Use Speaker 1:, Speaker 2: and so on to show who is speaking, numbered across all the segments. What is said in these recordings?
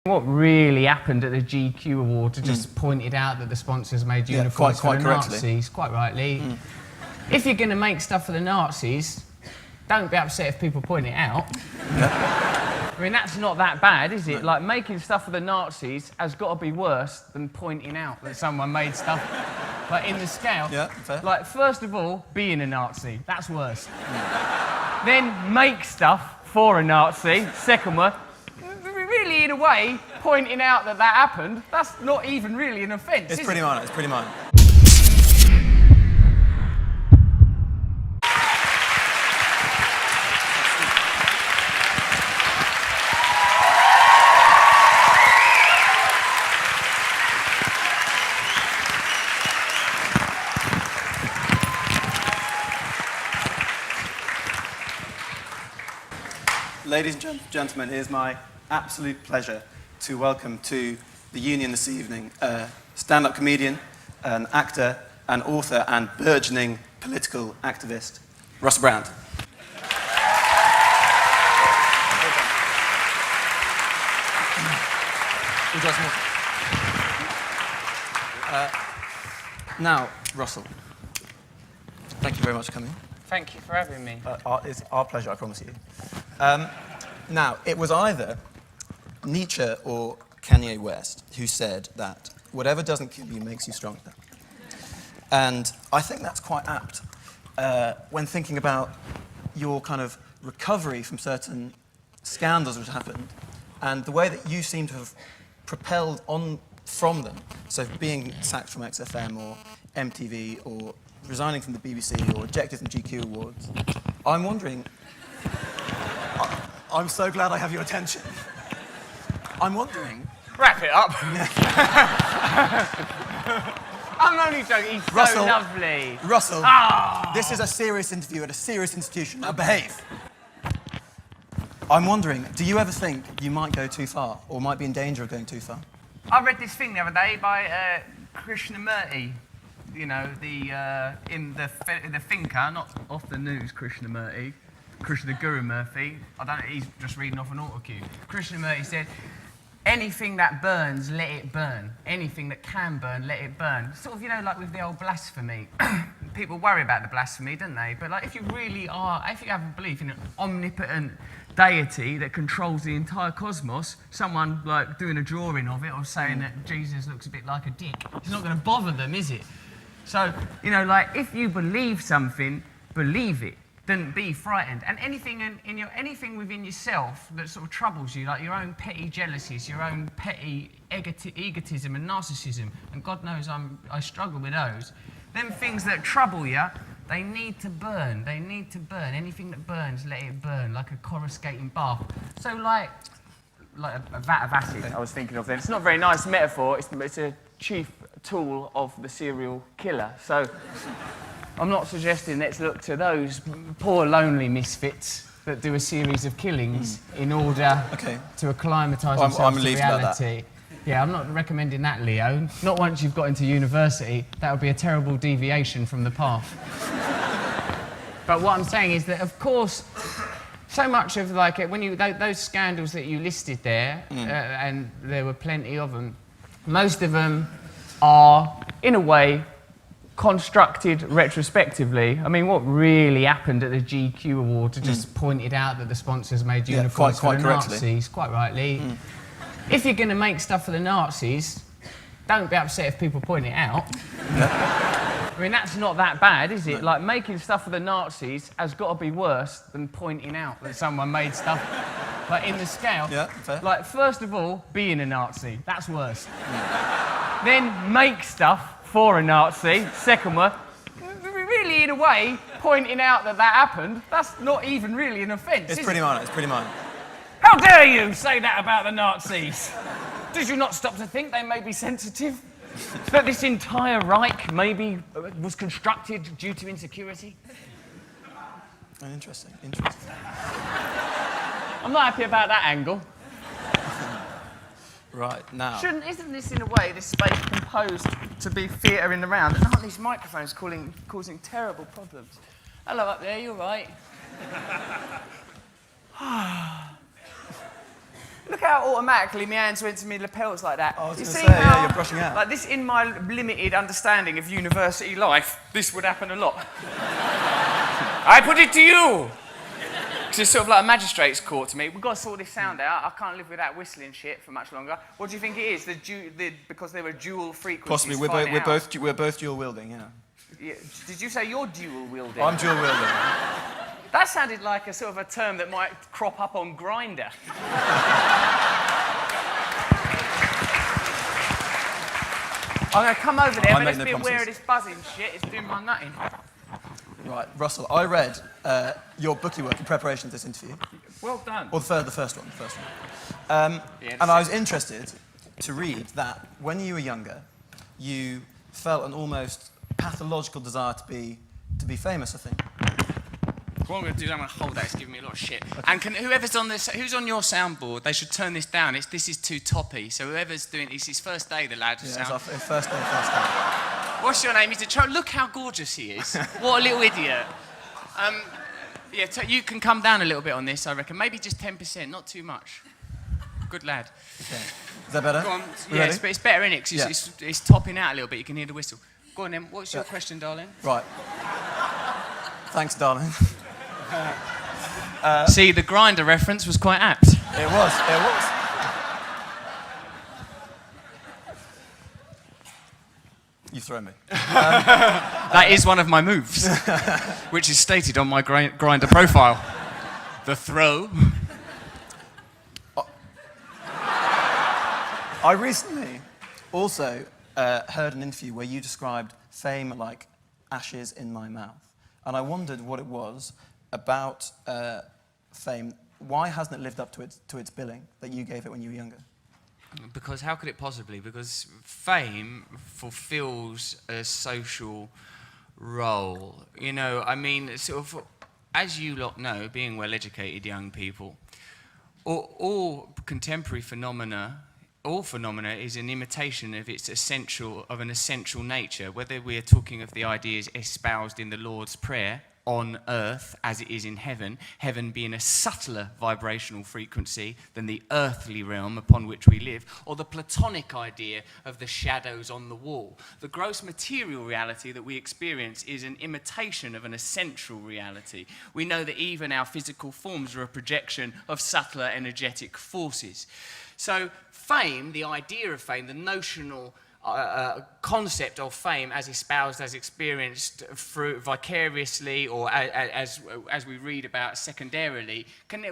Speaker 1: What really happened at the GQ Awards just pointed out that the sponsors made uniforms for the Nazis, quite rightly. If you're going to make stuff for the Nazis, don't be upset if people point it out. I mean, that's not that bad, is it? Like, making stuff for the Nazis has got to be worse than pointing out that someone made stuff, like, in the scale.
Speaker 2: Yeah, fair.
Speaker 1: Like, first of all, being a Nazi, that's worse. Then make stuff for a Nazi, second one. Really, in a way, pointing out that that happened, that's not even really an offence,
Speaker 2: It's pretty minor, it's pretty minor. Ladies and gentlemen, it is my absolute pleasure to welcome to the Union this evening a stand-up comedian, an actor, an author, and burgeoning political activist, Russell Brand. Now, Russell, thank you very much for coming.
Speaker 1: Thank you for having me.
Speaker 2: It's our pleasure, I promise you. Now, it was either Nietzsche or Kanye West who said that whatever doesn't kill you makes you stronger. And I think that's quite apt when thinking about your kind of recovery from certain scandals which happened and the way that you seem to have propelled on from them. So being sacked from XFM or MTV or resigning from the BBC or ejected from GQ Awards. I'm wondering... I'm so glad I have your attention. I'm wondering...
Speaker 1: Wrap it up. I'm only joking, he's
Speaker 2: Russell,
Speaker 1: so lovely.
Speaker 2: Russell, This is a serious interview at a serious institution. Now behave. I'm wondering, do you ever think you might go too far or might be in danger of going too far?
Speaker 1: I read this thing the other day by Krishnamurti. You know, in the thinker, not off the news, Krishnamurti, Krishna Guru Murthy. I don't know, he's just reading off an autocue. Krishnamurti said, anything that burns, let it burn. Anything that can burn, let it burn. Sort of, you know, like with the old blasphemy. People worry about the blasphemy, don't they? But like, if you really are, if you have a belief in an omnipotent deity that controls the entire cosmos, someone like doing a drawing of it or saying that Jesus looks a bit like a dick, it's not going to bother them, is it? So, you know, like, if you believe something, believe it. Don't be frightened. And anything anything within yourself that sort of troubles you, like your own petty jealousies, your own petty egotism and narcissism, and God knows I struggle with those, them things that trouble you, they need to burn. They need to burn. Anything that burns, let it burn, like a coruscating bath. So, like a vat of acid, I was thinking of then. It's not a very nice metaphor. It's a chief tool of the serial killer. So I'm not suggesting let's look to those poor lonely misfits that do a series of killings in order to acclimatise themselves to reality. Yeah, I'm not recommending that, Leo. Not once you've got into university. That would be a terrible deviation from the path. But what I'm saying is that, of course, so much of like when you those scandals that you listed there, and there were plenty of them, most of them are, in a way, constructed retrospectively. I mean, what really happened at the GQ Awards just pointed out that the sponsors made uniforms for the Nazis, quite rightly. If you're going to make stuff for the Nazis, don't be upset if people point it out. I mean, that's not that bad, is it? Like, making stuff for the Nazis has got to be worse than pointing out that someone made stuff, like, in the scale.
Speaker 2: Yeah, fair.
Speaker 1: Like, first of all, being a Nazi, that's worse. Then make stuff for a Nazi, second one. Really, in a way, pointing out that that happened, that's not even really an offence,
Speaker 2: It's pretty minor, it's pretty minor.
Speaker 1: How dare you say that about the Nazis? Did you not stop to think they may be sensitive? That this entire Reich maybe was constructed due to insecurity?
Speaker 2: Interesting.
Speaker 1: I'm not happy about that angle.
Speaker 2: Right, now...
Speaker 1: Isn't this, in a way, this space composed to be theatre in the round? And aren't these microphones causing terrible problems? Hello up there, you all right? Look how automatically my hands went to my lapels like that.
Speaker 2: I was
Speaker 1: You
Speaker 2: gonna
Speaker 1: see
Speaker 2: say,
Speaker 1: how,
Speaker 2: yeah, you're brushing out.
Speaker 1: Like this, in my limited understanding of university life, this would happen a lot. I put it to you. It's sort of like a magistrate's court to me. We've got to sort this sound out. I can't live without whistling shit for much longer. What do you think it is? Because there were dual frequencies.
Speaker 2: Possibly, we're both dual wielding. Yeah.
Speaker 1: Yeah. Did you say you're dual wielding?
Speaker 2: I'm dual wielding.
Speaker 1: That sounded like a sort of a term that might crop up on Grindr. I'm going to come over there, but let's be aware of this buzzing shit. It's doing my nutting.
Speaker 2: Right, Russell, I read your bookie work in preparation for this interview.
Speaker 1: Well done.
Speaker 2: Or the first one. And I was interested to read that when you were younger, you felt an almost pathological desire to be famous, I think.
Speaker 1: What I'm going to do is I'm going to hold that. It's giving me a lot of shit. Okay. And whoever's on this, who's on your soundboard, they should turn this down. This is too toppy. So whoever's doing it's his first day, the lad.
Speaker 2: Yeah, it's our first day.
Speaker 1: What's your name? Look how gorgeous he is. What a little idiot. You can come down a little bit on this, I reckon. Maybe just 10%, not too much. Good lad.
Speaker 2: Okay. Is that better?
Speaker 1: Go on. Yeah, it's better, isn't it? Because it's topping out a little bit. You can hear the whistle. Go on then. What's your question, darling?
Speaker 2: Right. Thanks, darling.
Speaker 1: See, the Grindr reference was quite apt.
Speaker 2: It was. You throw me.
Speaker 1: That is one of my moves, which is stated on my Grindr profile. The throw.
Speaker 2: I recently also heard an interview where you described fame like ashes in my mouth. And I wondered what it was about fame. Why hasn't it lived up to its billing that you gave it when you were younger?
Speaker 1: Because how could it possibly? Because fame fulfills a social role. You know, I mean, sort of, as you lot know, being well-educated young people, all contemporary phenomena, all phenomena is an imitation of an essential nature, whether we are talking of the ideas espoused in the Lord's Prayer, on earth as it is in heaven, heaven being a subtler vibrational frequency than the earthly realm upon which we live, or the Platonic idea of the shadows on the wall. The gross material reality that we experience is an imitation of an essential reality. We know that even our physical forms are a projection of subtler energetic forces. So fame, the idea of fame, the notional concept of fame as espoused, as experienced through vicariously or as we read about secondarily,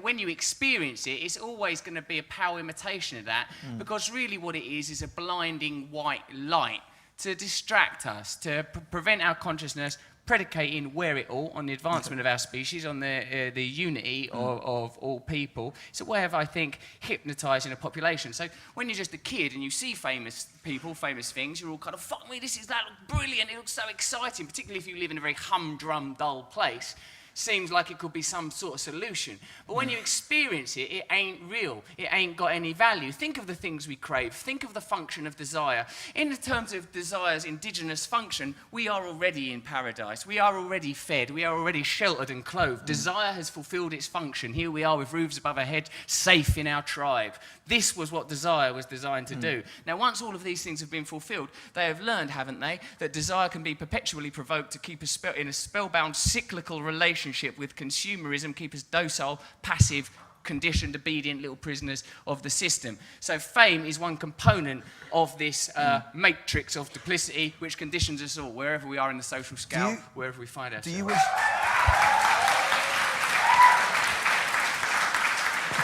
Speaker 1: when you experience it, it's always going to be a power imitation of that, because really what it is a blinding white light to distract us, to prevent our consciousness predicating where it all on the advancement of our species, on the unity of all people. It's a way of, I think, hypnotising a population. So when you're just a kid and you see famous people, famous things, you're all kind of, fuck me, that looks brilliant, it looks so exciting, particularly if you live in a very humdrum, dull place. Seems like it could be some sort of solution. But when you experience it, it ain't real. It ain't got any value. Think of the things we crave. Think of the function of desire. In the terms of desire's indigenous function, we are already in paradise. We are already fed. We are already sheltered and clothed. Desire has fulfilled its function. Here we are with roofs above our head, safe in our tribe. This was what desire was designed to do. Now, once all of these things have been fulfilled, they have learned, haven't they, that desire can be perpetually provoked to keep us in a spellbound cyclical relationship with consumerism, keep us docile, passive, conditioned, obedient little prisoners of the system. So fame is one component of this matrix of duplicity which conditions us all, wherever we are in the social scale, wherever we find ourselves.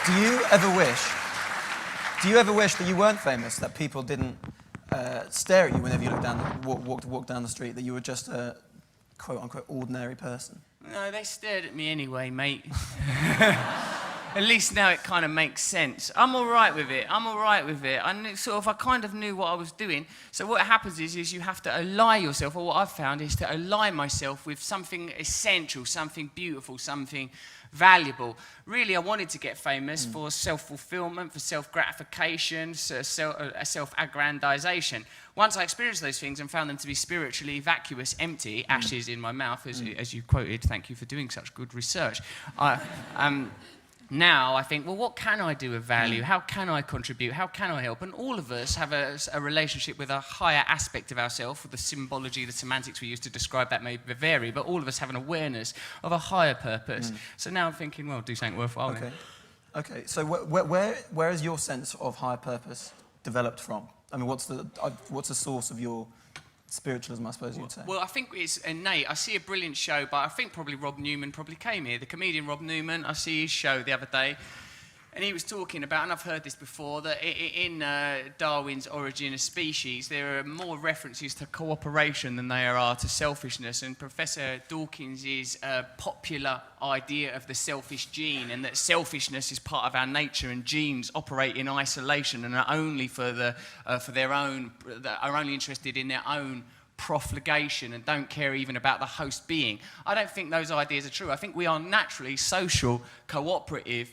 Speaker 2: Do you ever wish that you weren't famous, that people didn't stare at you whenever you walk down the street, that you were just a quote-unquote ordinary person?
Speaker 1: No, they stared at me anyway, mate. At least now it kind of makes sense. I'm all right with it. I kind of knew what I was doing. So what happens is you have to ally yourself, or what I've found is to ally myself with something essential, something beautiful, something valuable. Really, I wanted to get famous for self-fulfillment, for self-gratification, self-aggrandization. Once I experienced those things and found them to be spiritually vacuous, empty, ashes in my mouth, as you quoted, thank you for doing such good research.
Speaker 3: now I think, well, what can I do of value? How can I contribute? How can I help? And all of us have a relationship with a higher aspect of ourselves, with the symbology, the semantics we use to describe that may vary, but all of us have an awareness of a higher purpose. So now I'm thinking, well, do something worthwhile then.
Speaker 2: Okay, so where is your sense of higher purpose developed from? I mean, what's the source of your spiritualism, I suppose you'd say?
Speaker 3: Well, I think it's innate. I see a brilliant show, but I think probably Rob Newman probably came here. The comedian Rob Newman, I see his show the other day, and he was talking about, and I've heard this before, that in Darwin's Origin of Species, there are more references to cooperation than there are to selfishness. And Professor Dawkins' popular idea of the selfish gene, and that selfishness is part of our nature, and genes operate in isolation and are only are only interested in their own profligation and don't care even about the host being. I don't think those ideas are true. I think we are naturally social cooperative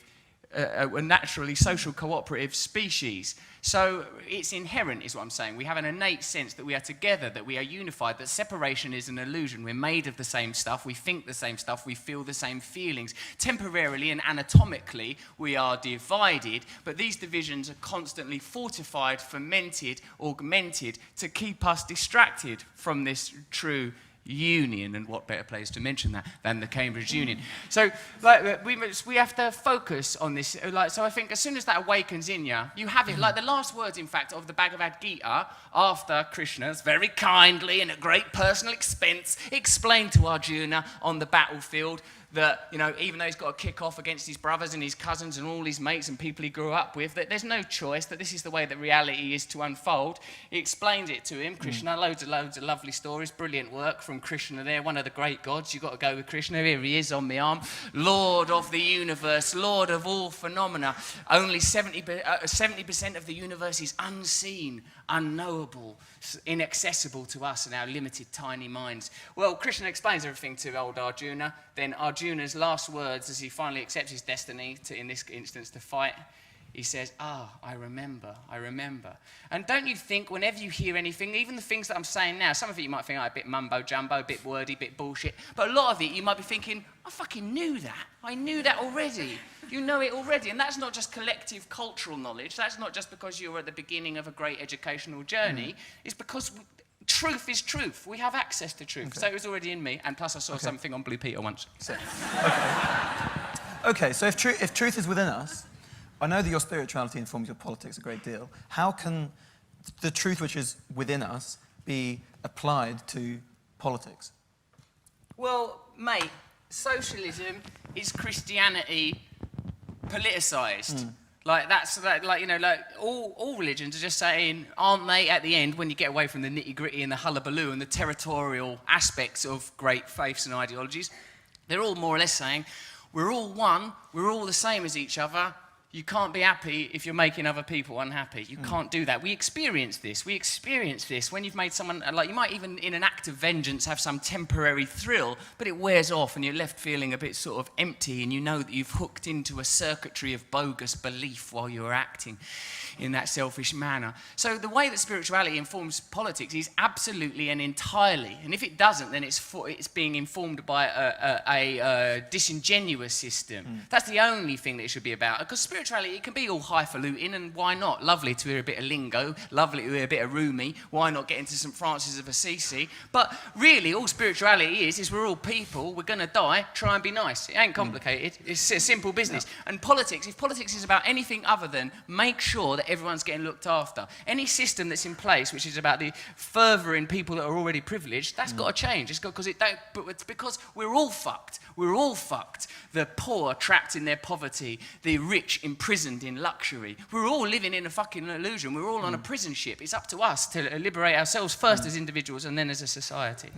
Speaker 3: species. So it's inherent, is what I'm saying. We have an innate sense that we are together, that we are unified, that separation is an illusion. We're made of the same stuff, we think the same stuff, we feel the same feelings. Temporarily and anatomically, we are divided, but these divisions are constantly fortified, fermented, augmented to keep us distracted from this true union. And what better place to mention that than the Cambridge Union? So we have to focus on this. So I think as soon as that awakens in you, you have it. Like the last words, in fact, of the Bhagavad Gita, after Krishna's very kindly and at great personal expense explained to Arjuna on the battlefield that, you know, even though he's got to kick off against his brothers and his cousins and all his mates and people he grew up with, that there's no choice, that this is the way that reality is to unfold. He explains it to him. Krishna, loads of lovely stories, brilliant work from Krishna there, one of the great gods. You've got to go with Krishna. Here he is on my arm. Lord of the universe, Lord of all phenomena. Only 70% of the universe is unseen, unknowable, inaccessible to us and our limited, tiny minds. Well, Krishna explains everything to old Arjuna. Then Arjuna's last words, as he finally accepts his destiny, in this instance, to fight, he says, I remember. And don't you think whenever you hear anything, even the things that I'm saying now, some of it you might think, a bit mumbo-jumbo, a bit wordy, a bit bullshit, but a lot of it you might be thinking, I fucking knew that. I knew that already. You know it already. And that's not just collective cultural knowledge. That's not just because you're at the beginning of a great educational journey. It's because truth is truth. We have access to truth. So it was already in me. And plus I saw something on Blue Peter once.
Speaker 2: Okay, so if truth is within us, I know that your spirituality informs your politics a great deal. How can the truth which is within us be applied to politics?
Speaker 3: Well, mate, socialism is Christianity politicised. Like all religions are just saying, aren't they, at the end, when you get away from the nitty-gritty and the hullabaloo and the territorial aspects of great faiths and ideologies, they're all more or less saying, we're all one, we're all the same as each other. You can't be happy if you're making other people unhappy. You can't do that. We experience this when you've made someone, like you might even in an act of vengeance have some temporary thrill, but it wears off and you're left feeling a bit sort of empty, and you know that you've hooked into a circuitry of bogus belief while you're acting in that selfish manner. So the way that spirituality informs politics is absolutely and entirely, and if it doesn't, then it's being informed by a disingenuous system. That's the only thing that it should be about, because spirituality, it can be all highfalutin, and why not? Lovely to hear a bit of lingo, lovely to hear a bit of Rumi, why not get into St. Francis of Assisi? But really, all spirituality is we're all people, we're going to die, try and be nice. It ain't complicated, it's a simple business. And politics, if politics is about anything other than make sure that everyone's getting looked after, any system that's in place which is about the furthering people that are already privileged, that's got to change. It's because we're all fucked. We're all fucked. The poor trapped in their poverty, the rich imprisoned in luxury. We're all living in a fucking illusion. We're all on a prison ship. It's up to us to liberate ourselves first as individuals and then as a society.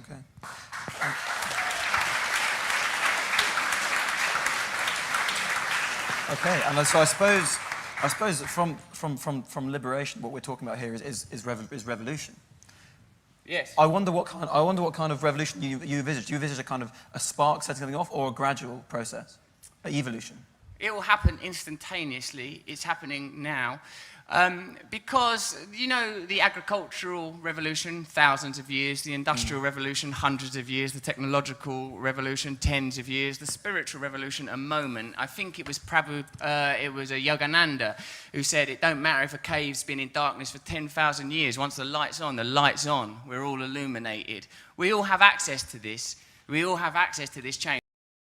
Speaker 2: Okay, and so I suppose that from liberation, what we're talking about here is revolution.
Speaker 3: Yes.
Speaker 2: I wonder what kind of revolution you envisage. Do you envisage a kind of a spark setting something off, or a gradual process, an evolution?
Speaker 3: It will happen instantaneously. It's happening now. Because, you know, the agricultural revolution, thousands of years, the industrial revolution, hundreds of years, the technological revolution, tens of years, the spiritual revolution, a moment. I think it was it was a Yogananda who said, it don't matter if a cave's been in darkness for 10,000 years, once the light's on, we're all illuminated. We all have access to this. We all have access to this change.